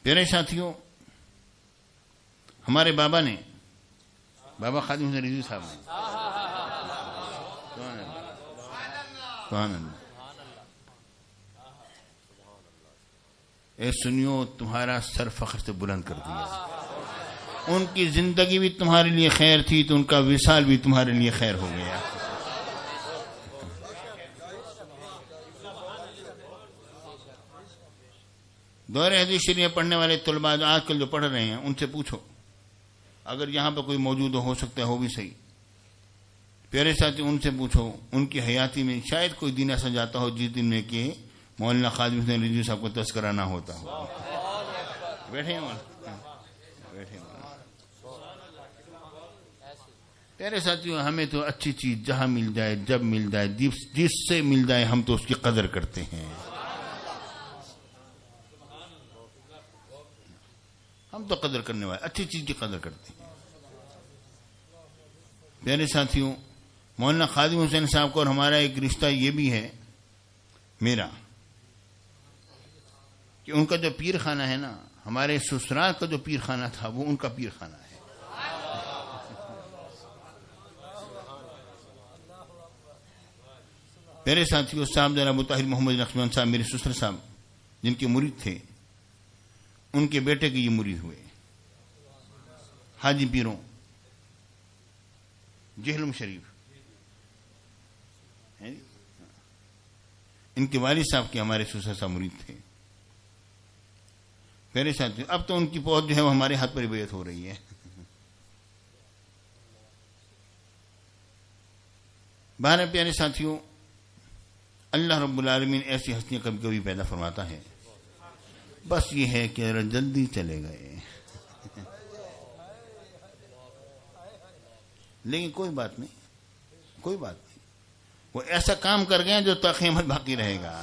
پیارے ساتھیوں، ہمارے بابا نے، بابا خادم حسین رضوی صاحب نے، سبحان اللہ، اے سنیو تمہارا سر فخر سے بلند کر دیا. ان کی زندگی بھی تمہارے لیے خیر تھی تو ان کا وصال بھی تمہارے لیے خیر ہو گیا. دور حدیث شریف پڑھنے والے طلباء آج کل جو پڑھ رہے ہیں ان سے پوچھو، اگر یہاں پہ کوئی موجود ہو سکتا ہے، ہو بھی صحیح. پیارے ساتھی، ان سے پوچھو ان کی حیاتی میں شاید کوئی دن ایسا جاتا ہو جس دن میں کہ مولانا خادم حسین رضوی صاحب کو تذکرہ نہ ہوتا ہو. بیٹھے ہیں پیارے ساتھیوں، ہمیں تو اچھی چیز جہاں مل جائے، جب مل جائے، جس سے مل جائے، ہم تو اس کی قدر کرتے ہیں. ہم تو قدر کرنے والے، اچھی چیز کی قدر کرتے ہیں. پیارے ساتھیوں، مولانا خادم حسین صاحب کو اور ہمارا ایک رشتہ یہ بھی ہے میرا کہ ان کا جو پیر خانہ ہے نا، ہمارے سسرال کا جو پیر خانہ تھا وہ ان کا پیر خانہ ہے. پیارے ساتھیوں، صاحب جناب ابو طاہر محمد لکشمن صاحب میرے سسر صاحب جن کے مرید تھے، ان کے بیٹے کے یہ مرید ہوئے حاجی پیروں جہلم شریف. ان کے والد صاحب کے ہمارے سسر صاحب مرید تھے. پیارے ساتھیوں، اب تو ان کی پہنچ جو ہے وہ ہمارے ہاتھ پر بیعت ہو رہی ہے. بہر پیارے ساتھیوں، اللہ رب العالمین ایسی ہستیاں کبھی کبھی پیدا فرماتا ہے. بس یہ ہے کہ ذرا جلدی چلے گئے، لیکن کوئی بات نہیں، کوئی بات نہیں. وہ ایسا کام کر گئے جو تا قیامت باقی رہے گا.